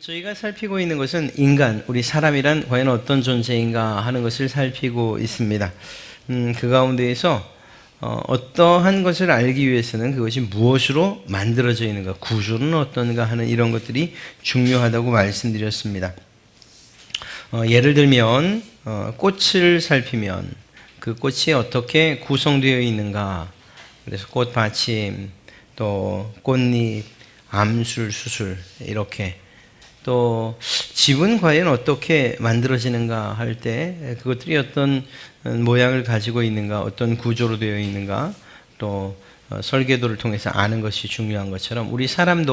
저희가 살피고 있는 것은 인간, 우리 사람이란 과연 어떤 존재인가 하는 것을 살피고 있습니다. 그 가운데에서 어떠한 것을 알기 위해서는 그것이 무엇으로 만들어져 있는가, 구조는 어떤가 하는 이런 것들이 중요하다고 말씀드렸습니다. 예를 들면 꽃을 살피면 그 꽃이 어떻게 구성되어 있는가, 그래서 꽃 받침, 또 꽃잎, 암술, 수술 이렇게, 또 집은 과연 어떻게 만들어지는가 할 때 그것들이 어떤 모양을 가지고 있는가, 어떤 구조로 되어 있는가, 또 설계도를 통해서 아는 것이 중요한 것처럼 우리 사람이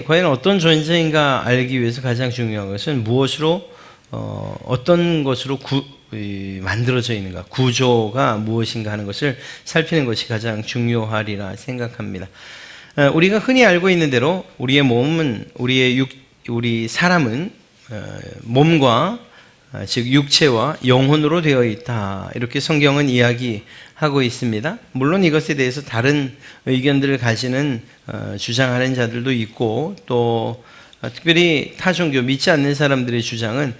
과연 어떤 존재인가 알기 위해서 가장 중요한 것은 무엇으로 어떤 것으로 만들어져 있는가, 구조가 무엇인가 하는 것을 살피는 것이 가장 중요하리라 생각합니다. 우리가 흔히 알고 있는 대로 우리의 몸은 우리 사람은 몸과 즉 육체와 영혼으로 되어 있다, 이렇게 성경은 이야기하고 있습니다. 물론 이것에 대해서 다른 의견들을 가지는 주장하는 자들도 있고, 또 특별히 타종교 믿지 않는 사람들의 주장은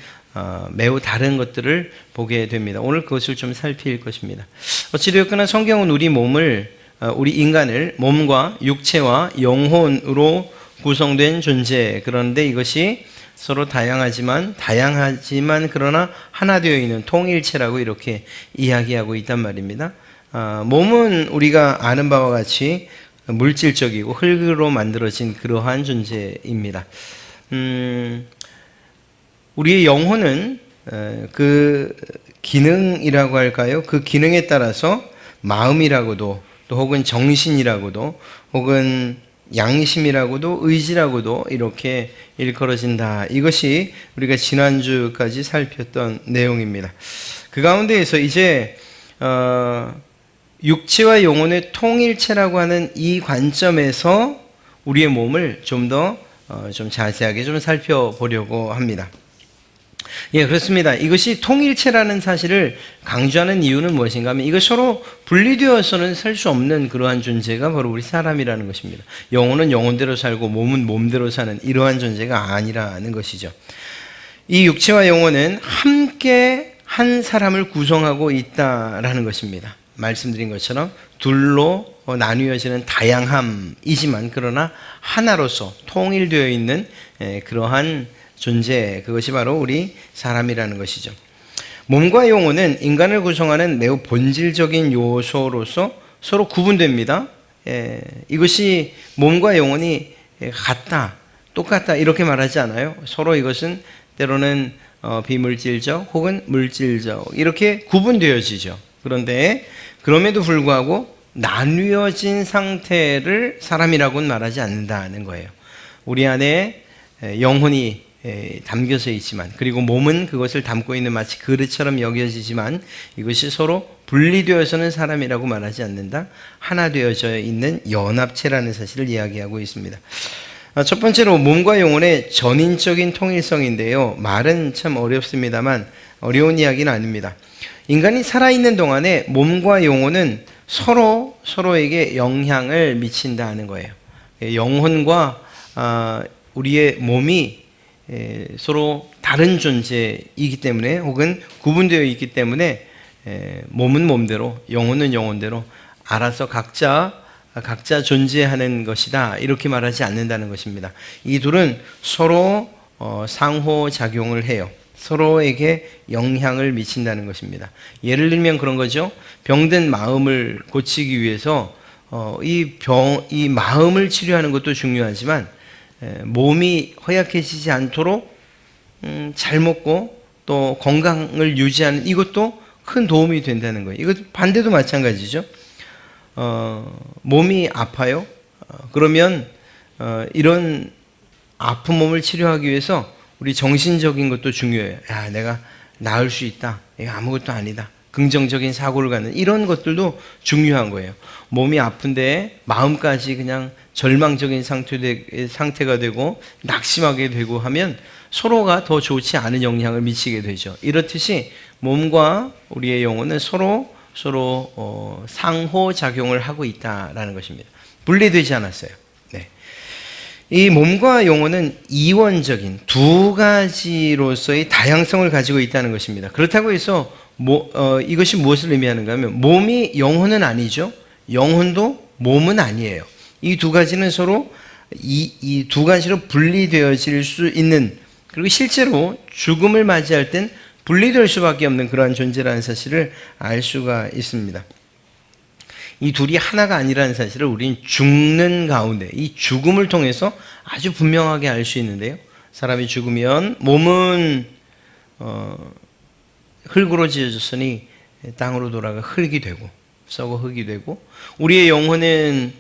매우 다른 것들을 보게 됩니다. 오늘 그것을 좀 살필 것입니다. 어찌되었거나 성경은 우리 인간을 몸과 육체와 영혼으로 구성된 존재, 그런데 이것이 서로 다양하지만 그러나 하나 되어 있는 통일체라고 이렇게 이야기하고 있단 말입니다. 몸은 우리가 아는 바와 같이 물질적이고 흙으로 만들어진 그러한 존재입니다. 우리의 영혼은 그 기능이라고 할까요? 그 기능에 따라서 마음이라고도, 또 혹은 정신이라고도, 혹은 양심이라고도, 의지라고도 이렇게 일컬어진다. 이것이 우리가 지난주까지 살폈던 내용입니다. 그 가운데에서 이제 육체와 영혼의 통일체라고 하는 이 관점에서 우리의 몸을 좀 더 좀 자세하게 좀 살펴보려고 합니다. 예, 그렇습니다. 이것이 통일체라는 사실을 강조하는 이유는 무엇인가 하면, 이거 서로 분리되어서는 살 수 없는 그러한 존재가 바로 우리 사람이라는 것입니다. 영혼은 영혼대로 살고 몸은 몸대로 사는 이러한 존재가 아니라는 것이죠. 이 육체와 영혼은 함께 한 사람을 구성하고 있다라는 것입니다. 말씀드린 것처럼 둘로 나뉘어지는 다양함이지만 그러나 하나로서 통일되어 있는 그러한 존재, 그것이 바로 우리 사람이라는 것이죠. 몸과 영혼은 인간을 구성하는 매우 본질적인 요소로서 서로 구분됩니다. 이것이 몸과 영혼이 같다, 똑같다 이렇게 말하지 않아요. 서로 이것은 때로는 비물질적 혹은 물질적 이렇게 구분되어지죠. 그런데 그럼에도 불구하고 나뉘어진 상태를 사람이라고는 말하지 않는다는 거예요. 우리 안에 영혼이 담겨져 있지만, 그리고 몸은 그것을 담고 있는 마치 그릇처럼 여겨지지만 이것이 서로 분리되어서는 사람이라고 말하지 않는다. 하나 되어져 있는 연합체라는 사실을 이야기하고 있습니다. 첫 번째로 몸과 영혼의 전인적인 통일성인데요. 말은 참 어렵습니다만 어려운 이야기는 아닙니다. 인간이 살아있는 동안에 몸과 영혼은 서로에게 영향을 미친다는 거예요. 영혼과 우리의 몸이 서로 다른 존재이기 때문에, 혹은 구분되어 있기 때문에 몸은 몸대로 영혼은 영혼대로 알아서 각자 존재하는 것이다 이렇게 말하지 않는다는 것입니다. 이 둘은 서로 상호작용을 해요. 서로에게 영향을 미친다는 것입니다. 예를 들면 그런 거죠. 병든 마음을 고치기 위해서 이 마음을 치료하는 것도 중요하지만 몸이 허약해지지 않도록 잘 먹고 또 건강을 유지하는 이것도 큰 도움이 된다는 거예요. 이것 반대도 마찬가지죠. 몸이 아파요. 그러면 이런 아픈 몸을 치료하기 위해서 우리 정신적인 것도 중요해요. 야, 내가 나을 수 있다. 이거 아무것도 아니다. 긍정적인 사고를 갖는 이런 것들도 중요한 거예요. 몸이 아픈데 마음까지 그냥 절망적인 상태가 되고 낙심하게 되고 하면 서로가 더 좋지 않은 영향을 미치게 되죠. 이렇듯이 몸과 우리의 영혼은 서로 상호작용을 하고 있다라는 것입니다. 분리되지 않았어요. 네. 이 몸과 영혼은 이원적인 두 가지로서의 다양성을 가지고 있다는 것입니다. 그렇다고 해서 이것이 무엇을 의미하는가 하면 몸이 영혼은 아니죠. 영혼도 몸은 아니에요. 이 두 가지는 서로 이 두 가지로 분리되어질 수 있는, 그리고 실제로 죽음을 맞이할 땐 분리될 수밖에 없는 그러한 존재라는 사실을 알 수가 있습니다. 이 둘이 하나가 아니라는 사실을 우리는 죽는 가운데 이 죽음을 통해서 아주 분명하게 알 수 있는데요. 사람이 죽으면 몸은 흙으로 지어졌으니 땅으로 돌아가 흙이 되고 썩어 흙이 되고, 우리의 영혼은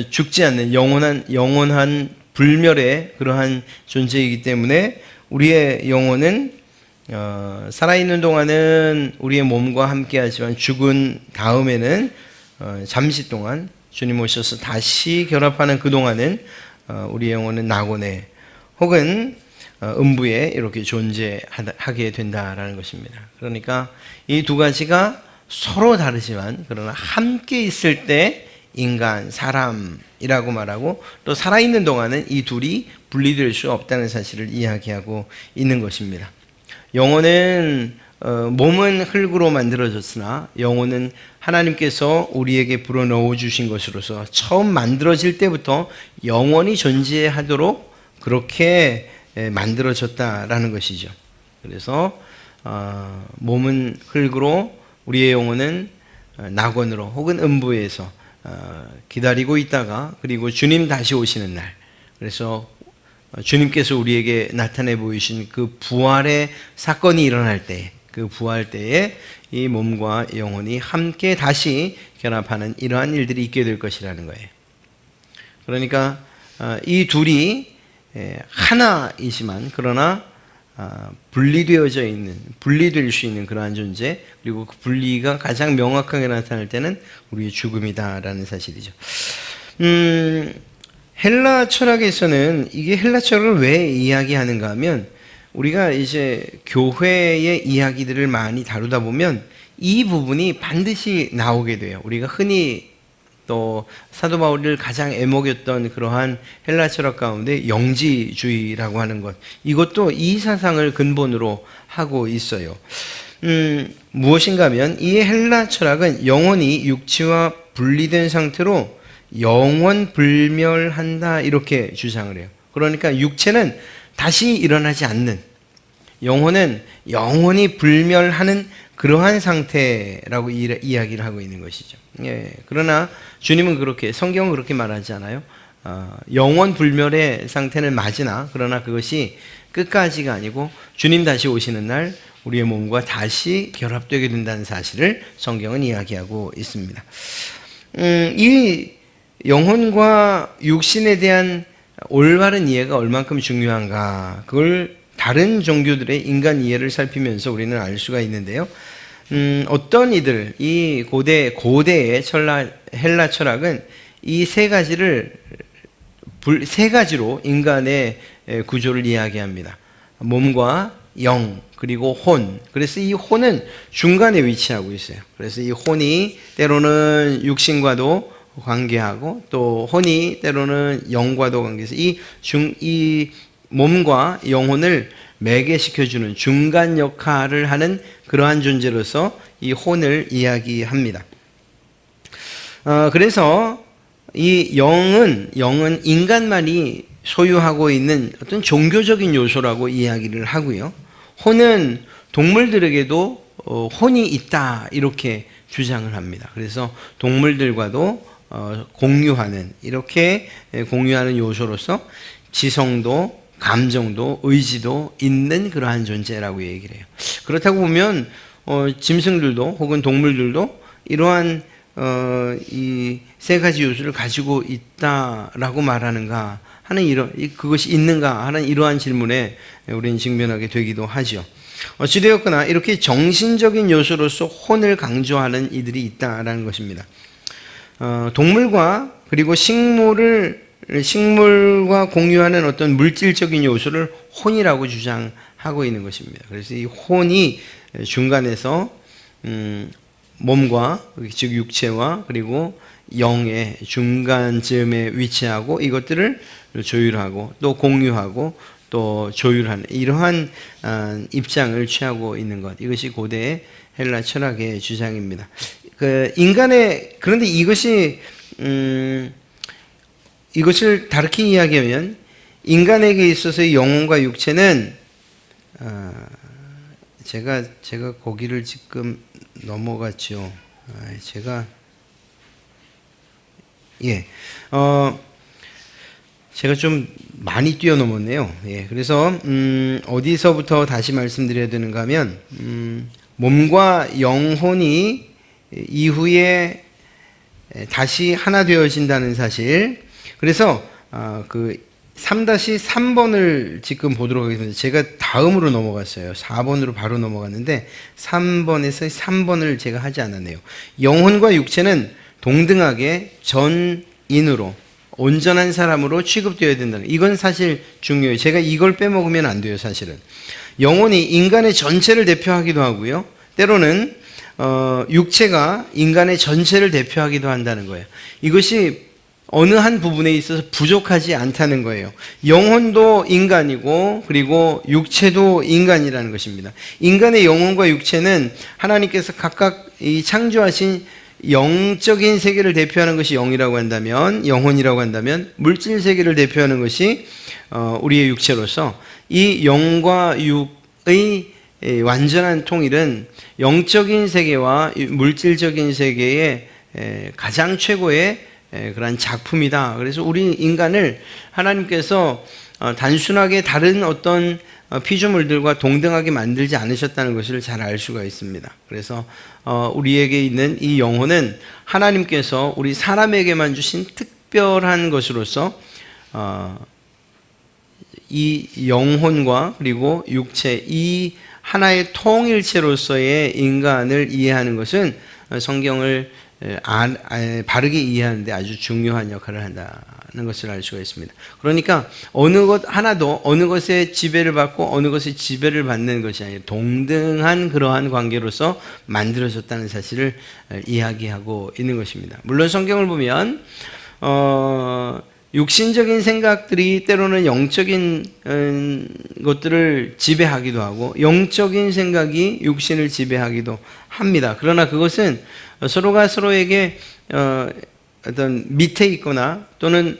죽지 않는 영원한 불멸의 그러한 존재이기 때문에 우리의 영혼은 살아있는 동안은 우리의 몸과 함께하지만 죽은 다음에는 잠시 동안 주님 오셔서 다시 결합하는 그 동안은 우리의 영혼은 낙원에 혹은 음부에 이렇게 존재하게 된다라는 것입니다. 그러니까 이 두 가지가 서로 다르지만 그러나 함께 있을 때 인간, 사람이라고 말하고, 또 살아있는 동안은 이 둘이 분리될 수 없다는 사실을 이야기하고 있는 것입니다. 영혼은 몸은 흙으로 만들어졌으나 영혼은 하나님께서 우리에게 불어넣어 주신 것으로서 처음 만들어질 때부터 영원히 존재하도록 그렇게 만들어졌다라는 것이죠. 그래서 몸은 흙으로 우리의 영혼은 낙원으로 혹은 음부에서 기다리고 있다가, 그리고 주님 다시 오시는 날, 그래서 주님께서 우리에게 나타내 보이신 그 부활의 사건이 일어날 때, 그 부활 때에 이 몸과 영혼이 함께 다시 결합하는 이러한 일들이 있게 될 것이라는 거예요. 그러니까 이 둘이 하나이지만 그러나 분리될 수 있는 그러한 존재, 그리고 그 분리가 가장 명확하게 나타날 때는 우리의 죽음이다라는 사실이죠. 헬라 철학에서는 이게 헬라 철학을 왜 이야기하는가 하면, 우리가 이제 교회의 이야기들을 많이 다루다 보면 이 부분이 반드시 나오게 돼요. 우리가 흔히 또 사도 바울을 가장 애먹였던 그러한 헬라 철학 가운데 영지주의라고 하는 것, 이것도 이 사상을 근본으로 하고 있어요. 무엇인가 하면 이 헬라 철학은 영혼이 육체와 분리된 상태로 영원 불멸한다 이렇게 주장을 해요. 그러니까 육체는 다시 일어나지 않는, 영혼은 영원히 불멸하는 그러한 상태라고 이야기를 하고 있는 것이죠. 예. 그러나 주님은 그렇게, 성경은 그렇게 말하지 않아요. 영원 불멸의 상태는 맞으나 그러나 그것이 끝까지가 아니고 주님 다시 오시는 날 우리의 몸과 다시 결합되게 된다는 사실을 성경은 이야기하고 있습니다. 이 영혼과 육신에 대한 올바른 이해가 얼만큼 중요한가, 그걸 다른 종교들의 인간 이해를 살피면서 우리는 알 수가 있는데요. 어떤 이들, 이 고대의 헬라 철학은 이 세 가지로 인간의 구조를 이야기합니다. 몸과 영, 그리고 혼. 그래서 이 혼은 중간에 위치하고 있어요. 그래서 이 혼이 때로는 육신과도 관계하고, 또 혼이 때로는 영과도 관계해서 이 몸과 영혼을 매개시켜주는 중간 역할을 하는 그러한 존재로서 이 혼을 이야기합니다. 그래서 이 영은 인간만이 소유하고 있는 어떤 종교적인 요소라고 이야기를 하고요. 혼은 동물들에게도 혼이 있다 이렇게 주장을 합니다. 그래서 동물들과도 이렇게 공유하는 요소로서 지성도, 감정도, 의지도 있는 그러한 존재라고 얘기를 해요. 그렇다고 보면 짐승들도 혹은 동물들도 이러한 이 세 가지 요소를 가지고 있다라고 말하는가 하는 그것이 있는가 하는 이러한 질문에 우리는 직면하게 되기도 하죠. 어찌되었거나 이렇게 정신적인 요소로서 혼을 강조하는 이들이 있다라는 것입니다. 동물과 그리고 식물과 공유하는 어떤 물질적인 요소를 혼이라고 주장하고 있는 것입니다. 그래서 이 혼이 중간에서 몸과, 즉 육체와, 그리고 영의 중간쯤에 위치하고 이것들을 조율하고 또 공유하고 또 조율하는 이러한 입장을 취하고 있는 것. 이것이 고대 헬라 철학의 주장입니다. 그런데 이것을 다르게 이야기하면 인간에게 있어서의 영혼과 육체는 제가 거기를 지금 넘어갔죠. 제가 좀 많이 뛰어넘었네요. 그래서 어디서부터 다시 말씀드려야 되는가 하면 몸과 영혼이 이후에 다시 하나 되어진다는 사실. 그래서 그 3-3번을 지금 보도록 하겠습니다. 제가 다음으로 넘어갔어요. 4번으로 바로 넘어갔는데 3번에서 3번을 제가 하지 않았네요. 영혼과 육체는 동등하게 전인으로 온전한 사람으로 취급되어야 된다는, 이건 사실 중요해요. 제가 이걸 빼먹으면 안 돼요. 사실은 영혼이 인간의 전체를 대표하기도 하고요, 때로는 육체가 인간의 전체를 대표하기도 한다는 거예요. 이것이 어느 한 부분에 있어서 부족하지 않다는 거예요. 영혼도 인간이고 그리고 육체도 인간이라는 것입니다. 인간의 영혼과 육체는 하나님께서 각각 이 창조하신 영적인 세계를 대표하는 것이 영이라고 한다면, 영혼이라고 한다면, 물질 세계를 대표하는 것이 우리의 육체로서, 이 영과 육의 완전한 통일은 영적인 세계와 물질적인 세계의 가장 최고의 그런 작품이다. 그래서 우리 인간을 하나님께서 단순하게 다른 어떤 피조물들과 동등하게 만들지 않으셨다는 것을 잘 알 수가 있습니다. 그래서 우리에게 있는 이 영혼은 하나님께서 우리 사람에게만 주신 특별한 것으로서 이 영혼과 그리고 육체, 이 하나의 통일체로서의 인간을 이해하는 것은 성경을 바르게 이해하는데 아주 중요한 역할을 한다는 것을 알 수가 있습니다. 그러니까 어느 것 하나도 어느 것에 지배를 받고 어느 것에 지배를 받는 것이 아니라 동등한 그러한 관계로서 만들어졌다는 사실을 이야기하고 있는 것입니다. 물론 성경을 보면 육신적인 생각들이 때로는 영적인 것들을 지배하기도 하고 영적인 생각이 육신을 지배하기도 합니다. 그러나 그것은 서로가 서로에게 어떤 밑에 있거나 또는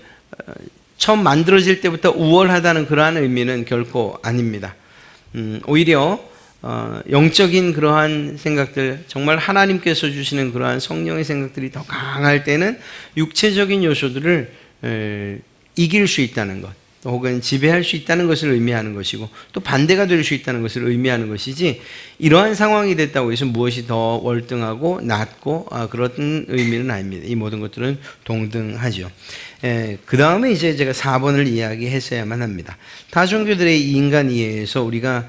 처음 만들어질 때부터 우월하다는 그러한 의미는 결코 아닙니다. 오히려 영적인 그러한 생각들, 정말 하나님께서 주시는 그러한 성령의 생각들이 더 강할 때는 육체적인 요소들을 이길 수 있다는 것, 혹은 지배할 수 있다는 것을 의미하는 것이고, 또 반대가 될 수 있다는 것을 의미하는 것이지, 이러한 상황이 됐다고 해서 무엇이 더 월등하고 낮고 그런 의미는 아닙니다. 이 모든 것들은 동등하죠. 그 다음에 이제 제가 4번을 이야기했어야만 합니다. 타종교들의 인간 이해에서 우리가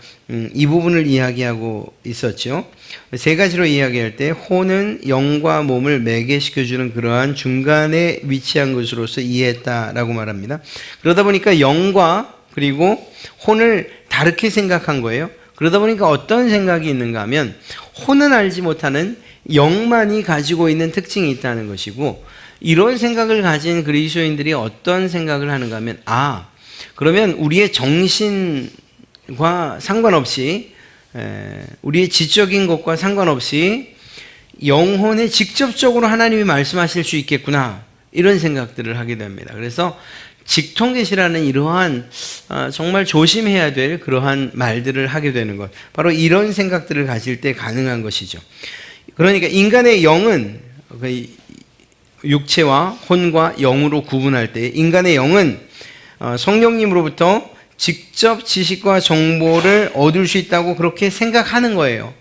이 부분을 이야기하고 있었죠. 세 가지로 이야기할 때 혼은 영과 몸을 매개시켜주는 그러한 중간에 위치한 것으로서 이해했다라고 말합니다. 그러다 보니까 영과 그리고 혼을 다르게 생각한 거예요. 그러다 보니까 어떤 생각이 있는가 하면, 혼은 알지 못하는 영만이 가지고 있는 특징이 있다는 것이고, 이런 생각을 가진 그리스도인들이 어떤 생각을 하는가 하면, 그러면 우리의 정신과 상관없이, 우리의 지적인 것과 상관없이 영혼에 직접적으로 하나님이 말씀하실 수 있겠구나, 이런 생각들을 하게 됩니다. 그래서 직통계시라는 이러한 정말 조심해야 될 그러한 말들을 하게 되는 것, 바로 이런 생각들을 가질 때 가능한 것이죠. 그러니까 인간의 영은 육체와 혼과 영으로 구분할 때, 인간의 영은 성령님으로부터 직접 지식과 정보를 얻을 수 있다고 그렇게 생각하는 거예요.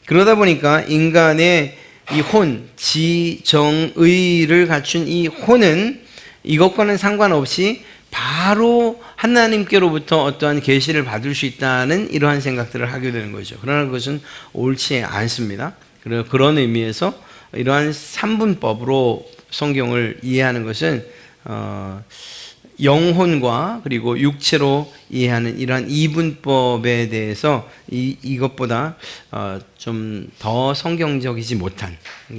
그러다 보니까 인간의 이 혼, 지정의를 갖춘 이 혼은 이것과는 상관없이 바로 하나님께로부터 어떠한 계시를 받을 수 있다는 이러한 생각들을 하게 되는 거죠. 그러나 그것은 옳지 않습니다. 그런 의미에서 이러한 3분법으로 성경을 이해하는 것은 영혼과 그리고 육체로 이해하는 이러한 2분법에 대해서 이것보다 좀 더 성경적이지 못한,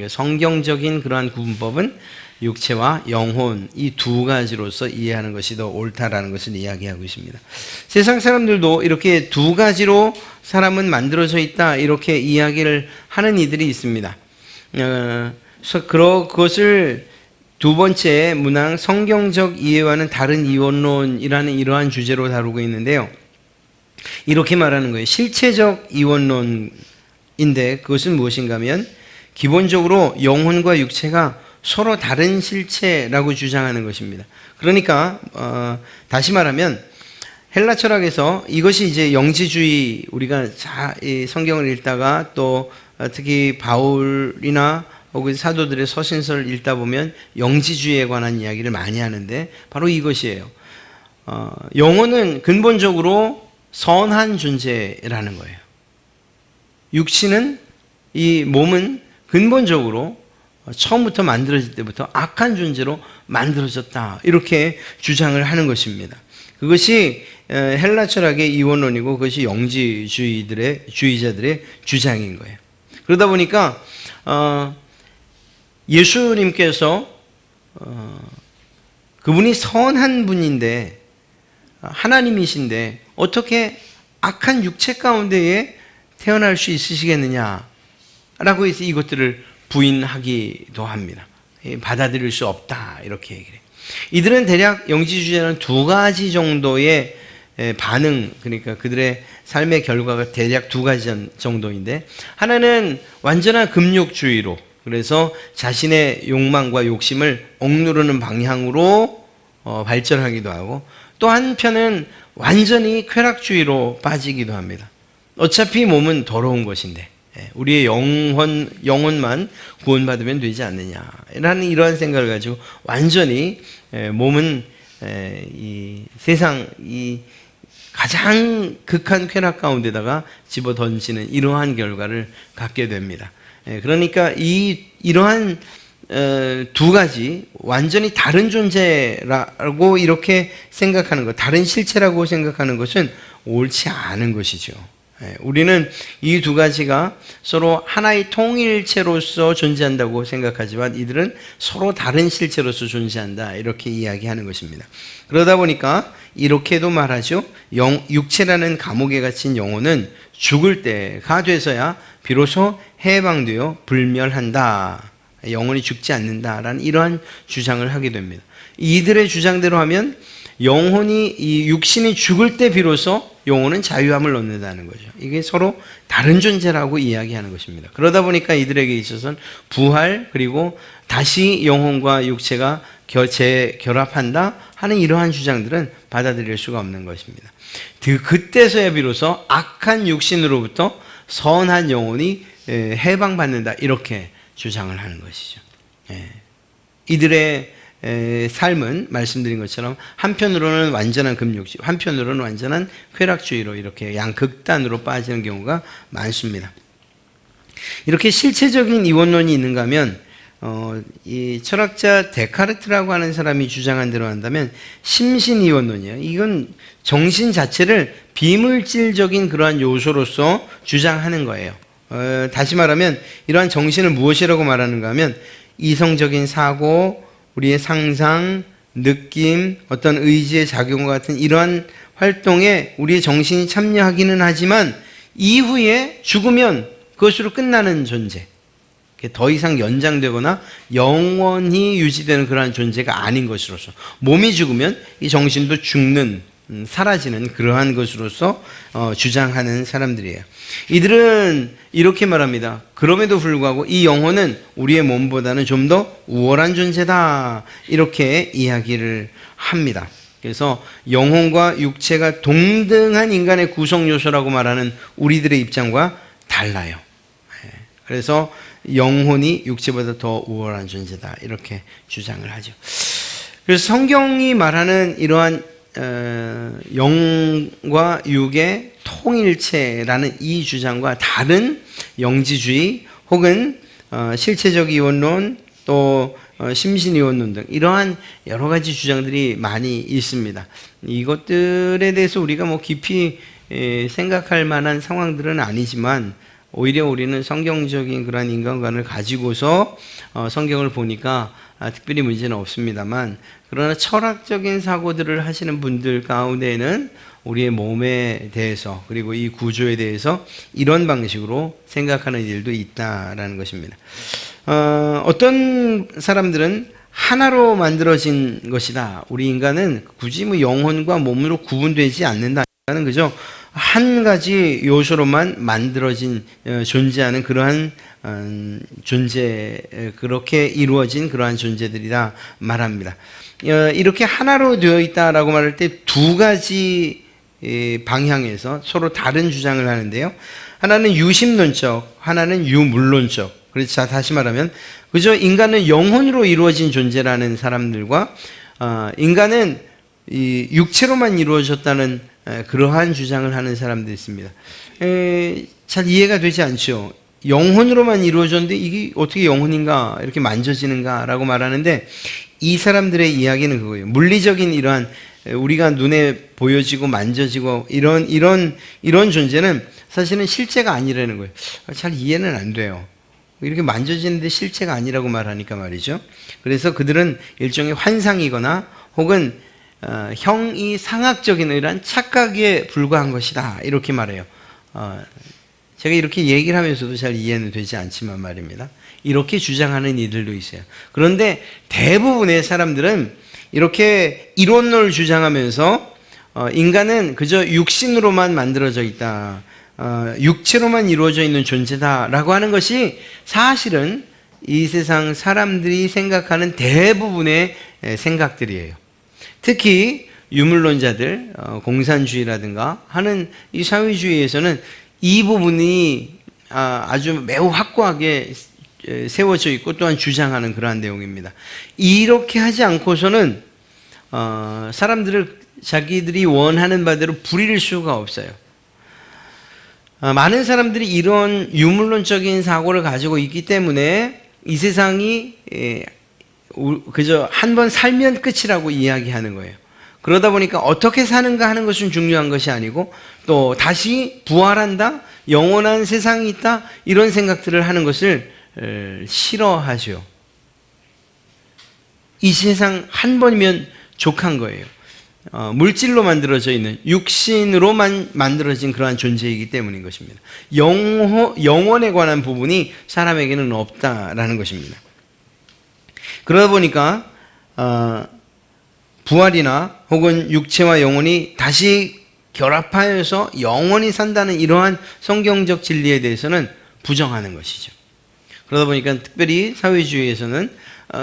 성경적인 그러한 구분법은 육체와 영혼 이 두 가지로서 이해하는 것이 더 옳다라는 것을 이야기하고 있습니다. 세상 사람들도 이렇게 두 가지로 사람은 만들어져 있다 이렇게 이야기를 하는 이들이 있습니다. 그래서 그것을 두 번째 문항 성경적 이해와는 다른 이원론이라는 이러한 주제로 다루고 있는데요. 이렇게 말하는 거예요. 실체적 이원론인데 그것은 무엇인가 하면 기본적으로 영혼과 육체가 서로 다른 실체라고 주장하는 것입니다. 그러니까 다시 말하면 헬라 철학에서 이것이 이제 영지주의, 우리가 이 성경을 읽다가 또 특히 바울이나 혹은 사도들의 서신서를 읽다 보면 영지주의에 관한 이야기를 많이 하는데 바로 이것이에요. 영혼은 근본적으로 선한 존재라는 거예요. 육신은, 이 몸은 근본적으로 처음부터 만들어질 때부터 악한 존재로 만들어졌다 이렇게 주장을 하는 것입니다. 그것이 헬라 철학의 이원론이고 그것이 영지주의자들의 주장인 거예요. 그러다 보니까 예수님께서 그분이 선한 분인데 하나님이신데 어떻게 악한 육체 가운데에 태어날 수 있으시겠느냐라고 해서 이것들을 부인하기도 합니다. 받아들일 수 없다 이렇게 얘기해요. 이들은 대략 영지주의자는 두 가지 정도의 반응, 그러니까 그들의 삶의 결과가 대략 두 가지 정도인데, 하나는 완전한 금욕주의로, 그래서 자신의 욕망과 욕심을 억누르는 방향으로 발전하기도 하고, 또 한편은 완전히 쾌락주의로 빠지기도 합니다. 어차피 몸은 더러운 것인데 우리의 영혼만 구원받으면 되지 않느냐라는 이러한 생각을 가지고 완전히 몸은 이 세상 이 가장 극한 쾌락 가운데다가 집어 던지는 이러한 결과를 갖게 됩니다. 그러니까 이러한 두 가지 완전히 다른 존재라고 이렇게 생각하는 것, 다른 실체라고 생각하는 것은 옳지 않은 것이죠. 우리는 이 두 가지가 서로 하나의 통일체로서 존재한다고 생각하지만 이들은 서로 다른 실체로서 존재한다 이렇게 이야기하는 것입니다. 그러다 보니까 이렇게도 말하죠. 육체라는 감옥에 갇힌 영혼은 죽을 때가 돼서야 비로소 해방되어 불멸한다, 영혼이 죽지 않는다라는 이러한 주장을 하게 됩니다. 이들의 주장대로 하면 이 육신이 죽을 때 비로소 영혼은 자유함을 얻는다는 거죠. 이게 서로 다른 존재라고 이야기하는 것입니다. 그러다 보니까 이들에게 있어서는 부활 그리고 다시 영혼과 육체가 재결합한다 하는 이러한 주장들은 받아들일 수가 없는 것입니다. 그때서야 비로소 악한 육신으로부터 선한 영혼이 해방받는다 이렇게 주장을 하는 것이죠. 이들의 삶은 말씀드린 것처럼 한편으로는 완전한 금욕주의, 한편으로는 완전한 쾌락주의로 이렇게 양극단으로 빠지는 경우가 많습니다. 이렇게 실체적인 이원론이 있는가 하면 이 철학자 데카르트라고 하는 사람이 주장한 대로 한다면 심신이원론이에요. 이건 정신 자체를 비물질적인 그러한 요소로서 주장하는 거예요. 다시 말하면 이러한 정신을 무엇이라고 말하는가 하면 이성적인 사고, 우리의 상상, 느낌, 어떤 의지의 작용과 같은 이러한 활동에 우리의 정신이 참여하기는 하지만 이후에 죽으면 그것으로 끝나는 존재, 더 이상 연장되거나 영원히 유지되는 그러한 존재가 아닌 것으로서, 몸이 죽으면 이 정신도 죽는, 사라지는 그러한 것으로서 주장하는 사람들이에요. 이들은 이렇게 말합니다. 그럼에도 불구하고 이 영혼은 우리의 몸보다는 좀 더 우월한 존재다 이렇게 이야기를 합니다. 그래서 영혼과 육체가 동등한 인간의 구성 요소라고 말하는 우리들의 입장과 달라요. 그래서 영혼이 육체보다 더 우월한 존재다 이렇게 주장을 하죠. 그래서 성경이 말하는 이러한 영과 육의 통일체라는 이 주장과 다른 영지주의 혹은 실체적 이원론 또 심신이원론 등 이러한 여러 가지 주장들이 많이 있습니다. 이것들에 대해서 우리가 뭐 깊이 생각할 만한 상황들은 아니지만 오히려 우리는 성경적인 그러한 인간관을 가지고서 성경을 보니까 특별히 문제는 없습니다만, 그러나 철학적인 사고들을 하시는 분들 가운데에는 우리의 몸에 대해서 그리고 이 구조에 대해서 이런 방식으로 생각하는 일도 있다라는 것입니다. 어떤 사람들은 하나로 만들어진 것이다. 우리 인간은 굳이 뭐 영혼과 몸으로 구분되지 않는다는 거죠. 한 가지 요소로만 만들어진 존재하는 그러한 존재, 그렇게 이루어진 그러한 존재들이라 말합니다. 이렇게 하나로 되어 있다라고 말할 때 두 가지 방향에서 서로 다른 주장을 하는데요. 하나는 유심론적, 하나는 유물론적. 그래서 다시 말하면 그저 인간은 영혼으로 이루어진 존재라는 사람들과 인간은 이 육체로만 이루어졌다는 그러한 주장을 하는 사람들이 있습니다. 잘 이해가 되지 않죠. 영혼으로만 이루어졌는데 이게 어떻게 영혼인가, 이렇게 만져지는가라고 말하는데, 이 사람들의 이야기는 그거예요. 물리적인 이러한 우리가 눈에 보여지고 만져지고 이런 존재는 사실은 실제가 아니라는 거예요. 잘 이해는 안 돼요. 이렇게 만져지는데 실체가 아니라고 말하니까 말이죠. 그래서 그들은 일종의 환상이거나 혹은 형이 상학적인 이러한 착각에 불과한 것이다, 이렇게 말해요. 제가 이렇게 얘기를 하면서도 잘 이해는 되지 않지만 말입니다. 이렇게 주장하는 이들도 있어요. 그런데 대부분의 사람들은 이렇게 이론을 주장하면서 인간은 그저 육신으로만 만들어져 있다, 육체로만 이루어져 있는 존재다라고 하는 것이 사실은 이 세상 사람들이 생각하는 대부분의 생각들이에요. 특히 유물론자들, 공산주의라든가 하는 이 사회주의에서는 이 부분이 아주 매우 확고하게 세워져 있고 또한 주장하는 그러한 내용입니다. 이렇게 하지 않고서는 사람들을 자기들이 원하는 바대로 부릴 수가 없어요. 많은 사람들이 이런 유물론적인 사고를 가지고 있기 때문에 이 세상이 그저 한 번 살면 끝이라고 이야기하는 거예요. 그러다 보니까 어떻게 사는가 하는 것은 중요한 것이 아니고, 또 다시 부활한다, 영원한 세상이 있다, 이런 생각들을 하는 것을 싫어하죠. 이 세상 한 번이면 족한 거예요. 물질로 만들어져 있는, 육신으로만 만들어진 그러한 존재이기 때문인 것입니다. 영혼에 관한 부분이 사람에게는 없다라는 것입니다. 그러다 보니까 부활이나 혹은 육체와 영혼이 다시 결합하여서 영원히 산다는 이러한 성경적 진리에 대해서는 부정하는 것이죠. 그러다 보니까 특별히 사회주의에서는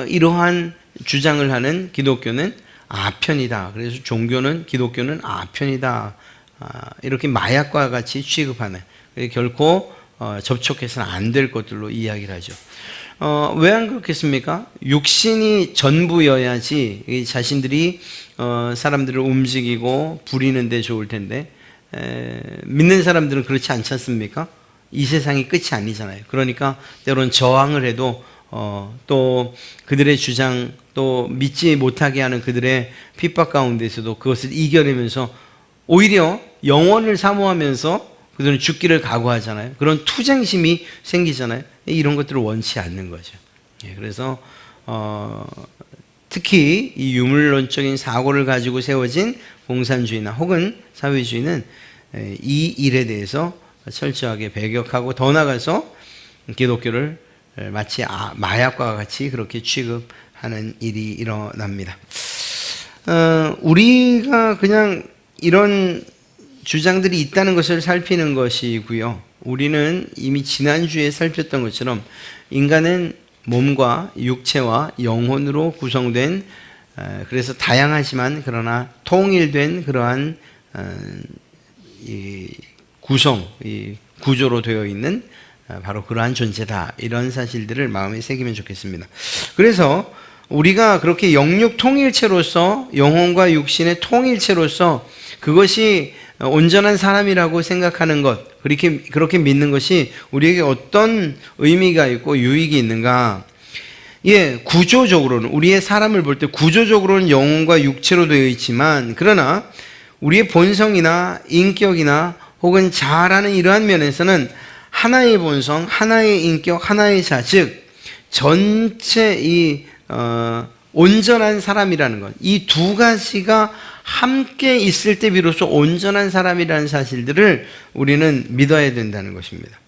이러한 주장을 하는 기독교는 아편이다. 그래서 종교는, 기독교는 아편이다. 이렇게 마약과 같이 취급하는, 결코 접촉해서는 안 될 것들로 이야기를 하죠. 왜 안 그렇겠습니까? 육신이 전부여야지 자신들이 사람들을 움직이고 부리는 데 좋을 텐데, 믿는 사람들은 그렇지 않지 않습니까? 이 세상이 끝이 아니잖아요. 그러니까 때로는 저항을 해도 또 그들의 주장, 또 믿지 못하게 하는 그들의 핍박 가운데서도 그것을 이겨내면서 오히려 영원을 사모하면서 그들은 죽기를 각오하잖아요. 그런 투쟁심이 생기잖아요. 이런 것들을 원치 않는 거죠. 그래서 특히 이 유물론적인 사고를 가지고 세워진 공산주의나 혹은 사회주의는 이 일에 대해서 철저하게 배격하고, 더 나아가서 기독교를 마치 마약과 같이 그렇게 취급하는 일이 일어납니다. 우리가 그냥 이런 주장들이 있다는 것을 살피는 것이고요. 우리는 이미 지난주에 살폈던 것처럼 인간은 몸과 육체와 영혼으로 구성된, 그래서 다양하지만 그러나 통일된 그러한 이 구성, 이 구조로 되어 있는 바로 그러한 존재다, 이런 사실들을 마음에 새기면 좋겠습니다. 그래서 우리가 그렇게 영육 통일체로서, 영혼과 육신의 통일체로서 그것이 온전한 사람이라고 생각하는 것, 그렇게 믿는 것이 우리에게 어떤 의미가 있고 유익이 있는가? 구조적으로는, 우리의 사람을 볼 때 구조적으로는 영혼과 육체로 되어 있지만, 그러나 우리의 본성이나 인격이나 혹은 자아라는 이러한 면에서는 하나의 본성, 하나의 인격, 하나의 자, 즉 전체 이 온전한 사람이라는 것, 이 두 가지가 함께 있을 때 비로소 온전한 사람이라는 사실들을 우리는 믿어야 된다는 것입니다.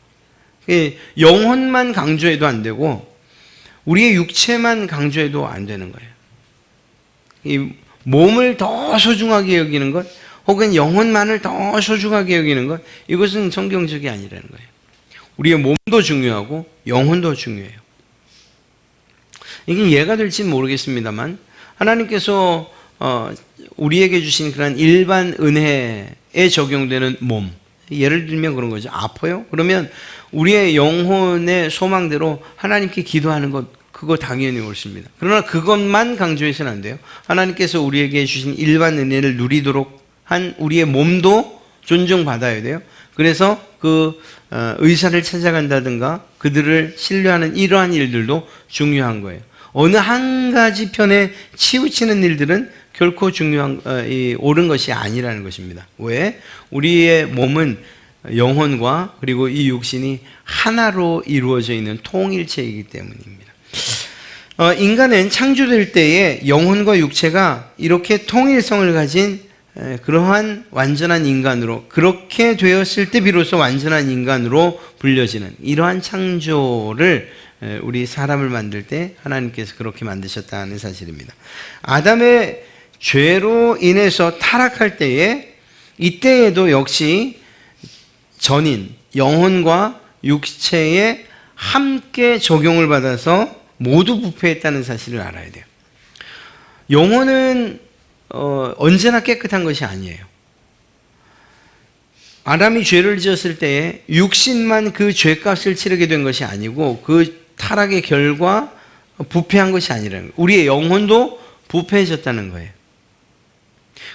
영혼만 강조해도 안 되고 우리의 육체만 강조해도 안 되는 거예요. 이 몸을 더 소중하게 여기는 것, 혹은 영혼만을 더 소중하게 여기는 것, 이것은 성경적이 아니라는 거예요. 우리의 몸도 중요하고 영혼도 중요해요. 이게 이해가 될지는 모르겠습니다만, 하나님께서 우리에게 주신 그런 일반 은혜에 적용되는 몸, 예를 들면 그런 거죠. 아파요? 그러면 우리의 영혼의 소망대로 하나님께 기도하는 것, 그거 당연히 옳습니다. 그러나 그것만 강조해서는 안 돼요. 하나님께서 우리에게 주신 일반 은혜를 누리도록 한 우리의 몸도 존중받아야 돼요. 그래서 그 의사를 찾아간다든가 그들을 신뢰하는 이러한 일들도 중요한 거예요. 어느 한 가지 편에 치우치는 일들은 결코 옳은 것이 아니라는 것입니다. 왜? 우리의 몸은 영혼과 그리고 이 육신이 하나로 이루어져 있는 통일체이기 때문입니다. 인간은 창조될 때에 영혼과 육체가 이렇게 통일성을 가진 그러한 완전한 인간으로, 그렇게 되었을 때 비로소 완전한 인간으로 불려지는 이러한 창조를 우리 사람을 만들 때 하나님께서 그렇게 만드셨다는 사실입니다. 아담의 죄로 인해서 타락할 때에, 이때에도 역시 전인, 영혼과 육체에 함께 적용을 받아서 모두 부패했다는 사실을 알아야 돼요. 영혼은 언제나 깨끗한 것이 아니에요. 아담이 죄를 지었을 때에 육신만 그 죄값을 치르게 된 것이 아니고 그 타락의 결과 부패한 것이 아니라는 거예요. 우리의 영혼도 부패해졌다는 거예요.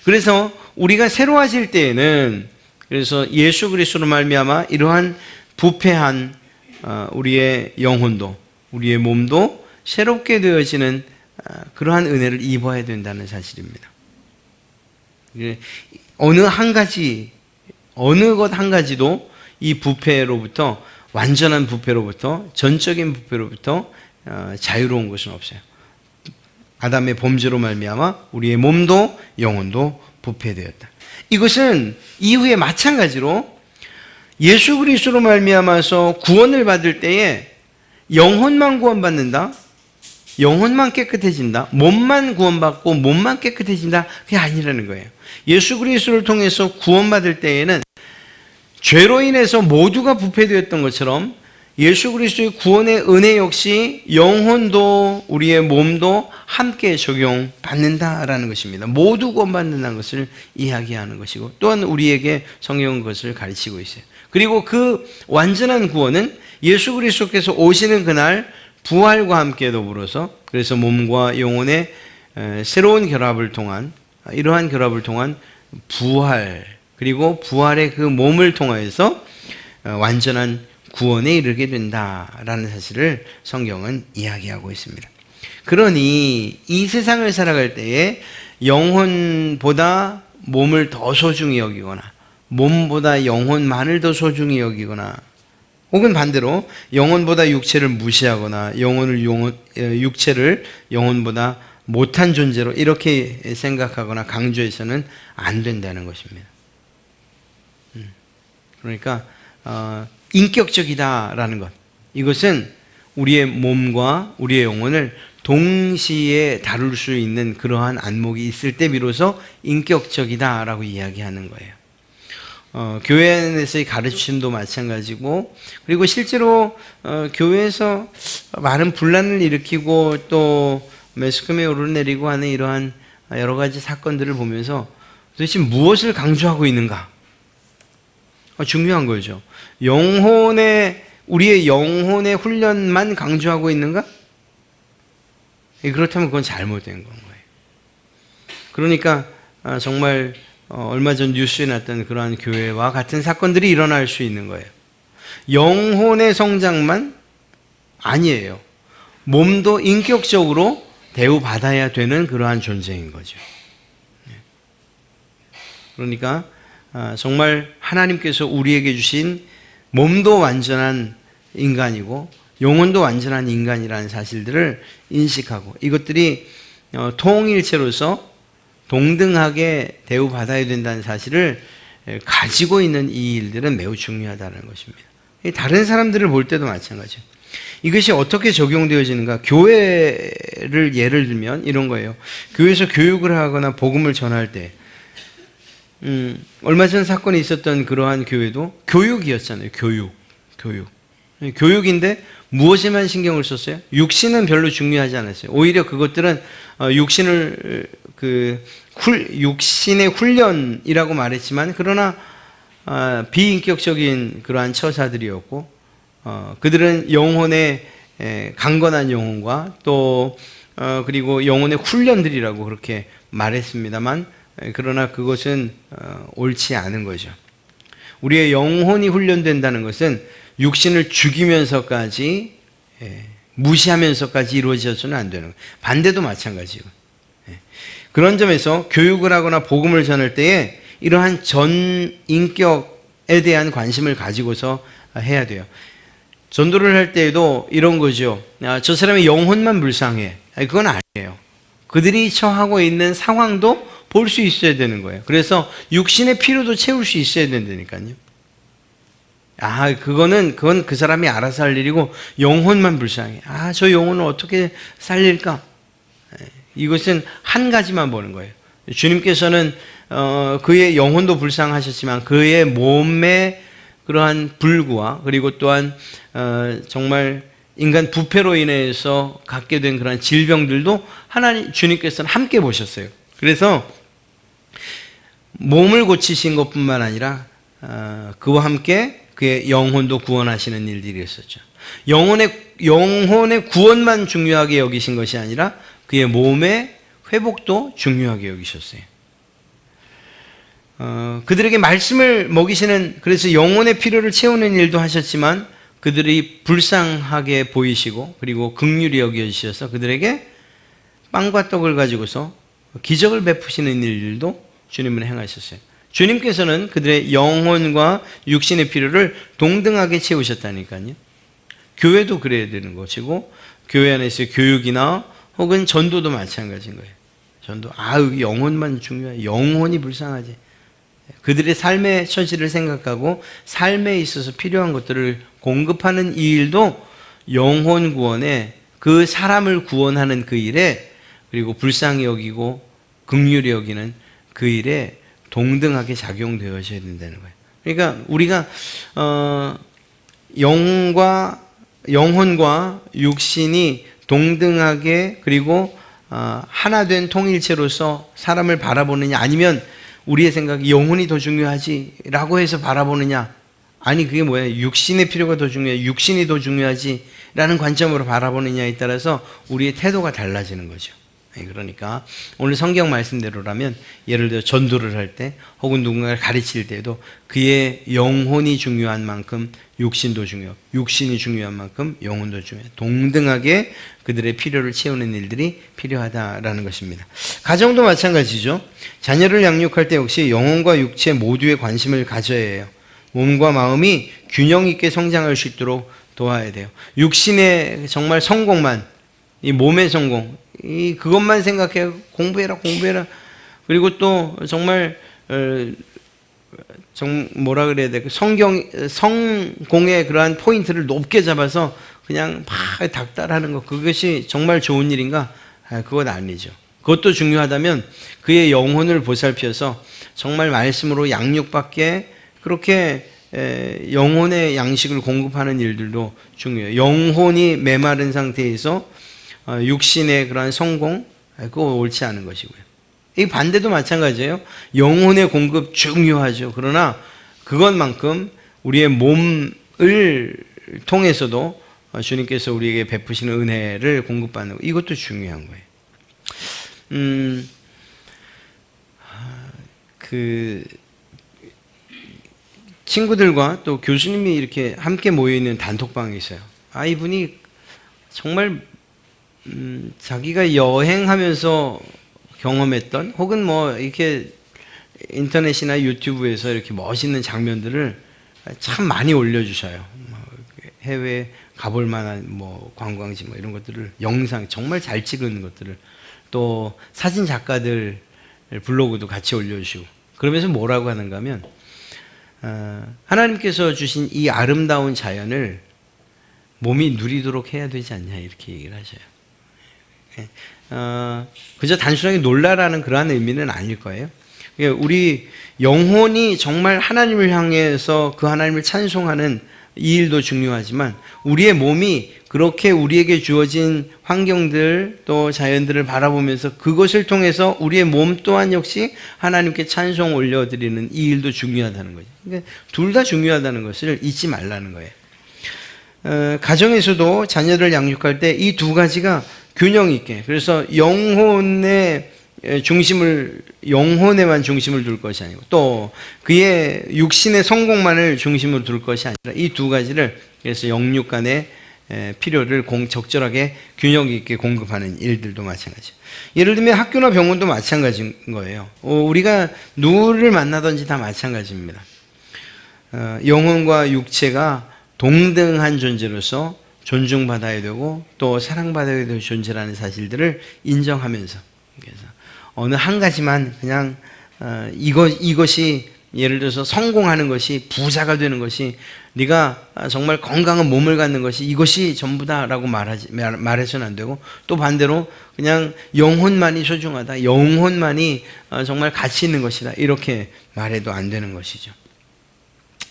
그래서 우리가 새로워질 때에는, 그래서 예수 그리스도로 말미암아 이러한 부패한 우리의 영혼도, 우리의 몸도 새롭게 되어지는 그러한 은혜를 입어야 된다는 사실입니다. 어느 것 한 가지도 이 부패로부터, 완전한 부패로부터, 전적인 부패로부터 자유로운 것은 없어요. 아담의 범죄로 말미암아 우리의 몸도 영혼도 부패되었다. 이것은 이후에 마찬가지로 예수 그리스도로 말미암아서 구원을 받을 때에 영혼만 구원받는다, 영혼만 깨끗해진다, 몸만 구원받고 몸만 깨끗해진다, 그게 아니라는 거예요. 예수 그리스도를 통해서 구원받을 때에는 죄로 인해서 모두가 부패되었던 것처럼 예수 그리스도의 구원의 은혜 역시 영혼도 우리의 몸도 함께 적용받는다라는 것입니다. 모두 구원받는다는 것을 이야기하는 것이고, 또한 우리에게 성경은 그것을 가르치고 있어요. 그리고 그 완전한 구원은 예수 그리스도께서 오시는 그날 부활과 함께 더불어서, 그래서 몸과 영혼의 새로운 결합을 통한, 이러한 결합을 통한 부활, 그리고 부활의 그 몸을 통하여서 완전한 구원에 이르게 된다라는 사실을 성경은 이야기하고 있습니다. 그러니 이 세상을 살아갈 때에 영혼보다 몸을 더 소중히 여기거나, 몸보다 영혼만을 더 소중히 여기거나, 혹은 반대로 영혼보다 육체를 무시하거나 육체를 영혼보다 못한 존재로 이렇게 생각하거나 강조해서는 안 된다는 것입니다. 그러니까 인격적이다라는 것, 이것은 우리의 몸과 우리의 영혼을 동시에 다룰 수 있는 그러한 안목이 있을 때 비로소 인격적이다라고 이야기하는 거예요. 교회 안에서의 가르침도 마찬가지고, 그리고 실제로 교회에서 많은 분란을 일으키고 또 매스컴에 오르내리고 하는 이러한 여러 가지 사건들을 보면서 도대체 무엇을 강조하고 있는가? 중요한 거죠. 우리의 영혼의 훈련만 강조하고 있는가? 그렇다면 그건 잘못된 건 거예요. 그러니까 정말 얼마 전 뉴스에 났던 그러한 교회와 같은 사건들이 일어날 수 있는 거예요. 영혼의 성장만 아니에요. 몸도 인격적으로 대우받아야 되는 그러한 존재인 거죠. 그러니까 정말 하나님께서 우리에게 주신 몸도 완전한 인간이고 영혼도 완전한 인간이라는 사실들을 인식하고 이것들이 통일체로서 동등하게 대우받아야 된다는 사실을 가지고 있는 이 일들은 매우 중요하다는 것입니다. 다른 사람들을 볼 때도 마찬가지예요. 이것이 어떻게 적용되어지는가? 교회를 예를 들면 이런 거예요. 교회에서 교육을 하거나 복음을 전할 때 얼마 전 사건이 있었던 그러한 교회도 교육이었잖아요. 교육인데 무엇에만 신경을 썼어요? 육신은 별로 중요하지 않았어요. 오히려 그것들은 육신의 훈련이라고 말했지만 그러나 비인격적인 그러한 처사들이었고 그들은 영혼의 강건한 영혼과 또 그리고 영혼의 훈련들이라고 그렇게 말했습니다만 그러나 그것은 옳지 않은 거죠. 우리의 영혼이 훈련된다는 것은 육신을 죽이면서까지 무시하면서까지 이루어져서는 안 되는 거예요. 반대도 마찬가지고. 그런 점에서 교육을 하거나 복음을 전할 때에 이러한 전인격에 대한 관심을 가지고서 해야 돼요. 전도를 할 때에도 이런 거죠. 저 사람의 영혼만 불쌍해. 그건 아니에요. 그들이 처하고 있는 상황도 볼 수 있어야 되는 거예요. 그래서 육신의 필요도 채울 수 있어야 된다니까요. 그건 그 사람이 알아서 할 일이고 영혼만 불쌍해. 저 영혼을 어떻게 살릴까? 이것은 한 가지만 보는 거예요. 주님께서는 그의 영혼도 불쌍하셨지만 그의 몸의 그러한 불구와 그리고 또한 정말 인간 부패로 인해서 갖게 된 그런 질병들도 주님께서는 함께 보셨어요. 그래서 몸을 고치신 것뿐만 아니라 그와 함께 그의 영혼도 구원하시는 일들이 있었죠. 영혼의 구원만 중요하게 여기신 것이 아니라 그의 몸의 회복도 중요하게 여기셨어요. 그들에게 말씀을 먹이시는, 그래서 영혼의 필요를 채우는 일도 하셨지만 그들이 불쌍하게 보이시고 그리고 긍휼히 여겨주셔서 그들에게 빵과 떡을 가지고서 기적을 베푸시는 일들도 주님은 행하셨어요. 주님께서는 그들의 영혼과 육신의 필요를 동등하게 채우셨다니까요. 교회도 그래야 되는 것이고 교회 안에서의 교육이나 혹은 전도도 마찬가지인 거예요. 전도 영혼만 중요해. 영혼이 불쌍하지. 그들의 삶의 처지를 생각하고 삶에 있어서 필요한 것들을 공급하는 이 일도 영혼 구원에, 그 사람을 구원하는 그 일에, 그리고 불쌍히 여기고 긍휼히 여기는 그 일에 동등하게 작용되어져야 된다는 거예요. 그러니까 우리가 영혼과 육신이 동등하게 그리고 하나 된 통일체로서 사람을 바라보느냐, 아니면 우리의 생각이 영혼이 더 중요하지 라고 해서 바라보느냐, 아니 그게 뭐예요? 육신의 필요가 더 중요해, 육신이 더 중요하지 라는 관점으로 바라보느냐에 따라서 우리의 태도가 달라지는 거죠. 그러니까 오늘 성경 말씀대로라면 예를 들어 전도를 할 때 혹은 누군가를 가르칠 때도 그의 영혼이 중요한 만큼 육신도 중요하고 육신이 중요한 만큼 영혼도 중요해요. 동등하게 그들의 필요를 채우는 일들이 필요하다라는 것입니다. 가정도 마찬가지죠. 자녀를 양육할 때 역시 영혼과 육체 모두에 관심을 가져야 해요. 몸과 마음이 균형 있게 성장할 수 있도록 도와야 돼요. 육신의 정말 성공만, 이 몸의 성공, 그것만 생각해 공부해라. 그리고 또 정말 뭐라 그래야 돼? 성공의 그러한 포인트를 높게 잡아서 그냥 막 닥달하는 것, 그것이 정말 좋은 일인가? 그건 아니죠. 그것도 중요하다면 그의 영혼을 보살펴서 정말 말씀으로 양육받게 그렇게 영혼의 양식을 공급하는 일들도 중요해요. 영혼이 메마른 상태에서 육신의 그러한 성공, 그거 옳지 않은 것이고요. 이 반대도 마찬가지예요. 영혼의 공급 중요하죠. 그러나 그것만큼 우리의 몸을 통해서도 주님께서 우리에게 베푸시는 은혜를 공급받는 것, 이것도 중요한 거예요. 그 친구들과 또 교수님이 이렇게 함께 모여있는 단톡방이 있어요. 이분이 정말 자기가 여행하면서 경험했던, 혹은 뭐 이렇게 인터넷이나 유튜브에서 이렇게 멋있는 장면들을 참 많이 올려주셔요. 해외 가볼 만한 뭐 관광지 뭐 이런 것들을 영상 정말 잘 찍은 것들을 또 사진 작가들 블로그도 같이 올려주시고 그러면서 뭐라고 하는가 하면 하나님께서 주신 이 아름다운 자연을 몸이 누리도록 해야 되지 않냐 이렇게 얘기를 하셔요. 그저 단순하게 놀라라는 그러한 의미는 아닐 거예요. 우리 영혼이 정말 하나님을 향해서 그 하나님을 찬송하는 이 일도 중요하지만 우리의 몸이 그렇게 우리에게 주어진 환경들 또 자연들을 바라보면서 그것을 통해서 우리의 몸 또한 역시 하나님께 찬송 올려드리는 이 일도 중요하다는 거죠. 그러니까 둘 다 중요하다는 것을 잊지 말라는 거예요. 가정에서도 자녀를 양육할 때 이 두 가지가 균형 있게, 그래서 영혼에만 중심을 둘 것이 아니고 또 그의 육신의 성공만을 중심으로 둘 것이 아니라 이 두 가지를, 그래서 영육 간의 필요를 적절하게 균형 있게 공급하는 일들도 마찬가지예요. 예를 들면 학교나 병원도 마찬가지인 거예요. 우리가 누구를 만나든지 다 마찬가지입니다. 영혼과 육체가 동등한 존재로서 존중받아야 되고 또 사랑받아야 될 존재라는 사실들을 인정하면서, 그래서 어느 한 가지만 그냥 이것이 예를 들어서 성공하는 것이, 부자가 되는 것이, 네가 정말 건강한 몸을 갖는 것이 이것이 전부다라고 말해서는 안 되고, 또 반대로 그냥 영혼만이 소중하다, 영혼만이 정말 가치 있는 것이다 이렇게 말해도 안 되는 것이죠.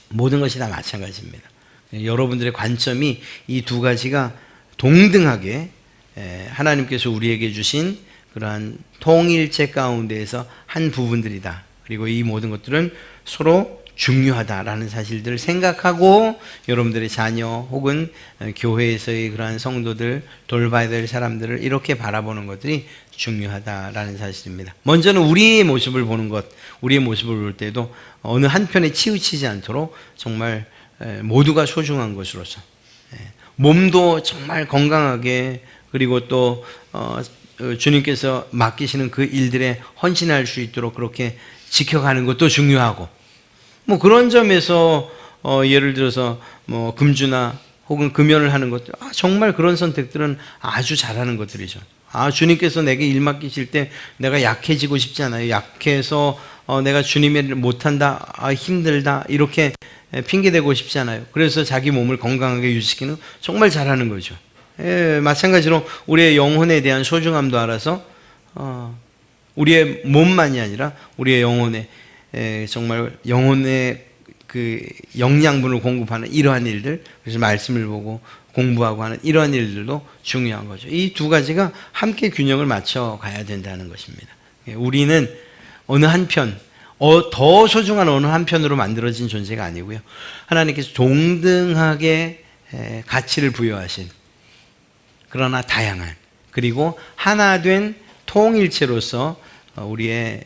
모든 것이 다 마찬가지입니다. 여러분들의 관점이 이 두 가지가 동등하게 하나님께서 우리에게 주신 그러한 통일체 가운데에서 한 부분들이다. 그리고 이 모든 것들은 서로 중요하다라는 사실들을 생각하고 여러분들의 자녀 혹은 교회에서의 그러한 성도들, 돌봐야 될 사람들을 이렇게 바라보는 것들이 중요하다라는 사실입니다. 먼저는 우리의 모습을 보는 것, 우리의 모습을 볼 때도 어느 한편에 치우치지 않도록 정말 모두가 소중한 것으로서, 몸도 정말 건강하게, 그리고 또 주님께서 맡기시는 그 일들에 헌신할 수 있도록 그렇게 지켜가는 것도 중요하고, 뭐 그런 점에서 예를 들어서 뭐 금주나 혹은 금연을 하는 것들, 정말 그런 선택들은 아주 잘하는 것들이죠. 주님께서 내게 일 맡기실 때 내가 약해지고 싶지 않아요. 약해서 내가 주님의 일을 못한다, 힘들다 이렇게 핑계대고 싶지 않아요. 그래서 자기 몸을 건강하게 유지시키는 정말 잘하는 거죠. 마찬가지로 우리의 영혼에 대한 소중함도 알아서 우리의 몸만이 아니라 우리의 영혼에 정말 영혼의 그 영양분을 공급하는 이러한 일들, 그래서 말씀을 보고 공부하고 하는 이러한 일들도 중요한 거죠. 이 두 가지가 함께 균형을 맞춰 가야 된다는 것입니다. 우리는 어느 한편, 더 소중한 어느 한편으로 만들어진 존재가 아니고요, 하나님께서 동등하게 가치를 부여하신, 그러나 다양한, 그리고 하나 된 통일체로서 우리의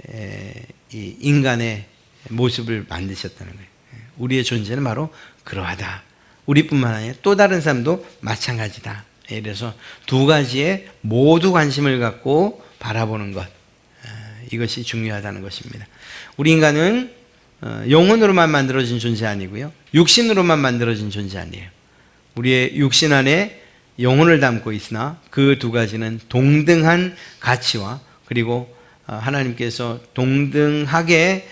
이 인간의 모습을 만드셨다는 거예요. 우리의 존재는 바로 그러하다. 우리뿐만 아니라 또 다른 사람도 마찬가지다. 그래서 두 가지에 모두 관심을 갖고 바라보는 것, 이것이 중요하다는 것입니다. 우리 인간은 영혼으로만 만들어진 존재 아니고요, 육신으로만 만들어진 존재 아니에요. 우리의 육신 안에 영혼을 담고 있으나 그 두 가지는 동등한 가치와, 그리고 하나님께서 동등하게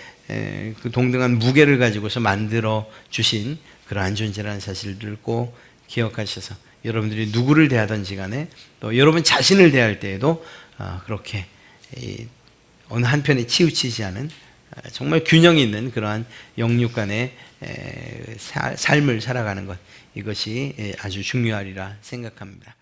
그 동등한 무게를 가지고서 만들어 주신 그러한 존재라는 사실을 꼭 기억하셔서 여러분들이 누구를 대하든지 간에, 또 여러분 자신을 대할 때에도 그렇게 어느 한편에 치우치지 않은 정말 균형 있는 그러한 영육 간의 삶을 살아가는 것, 이것이 아주 중요하리라 생각합니다.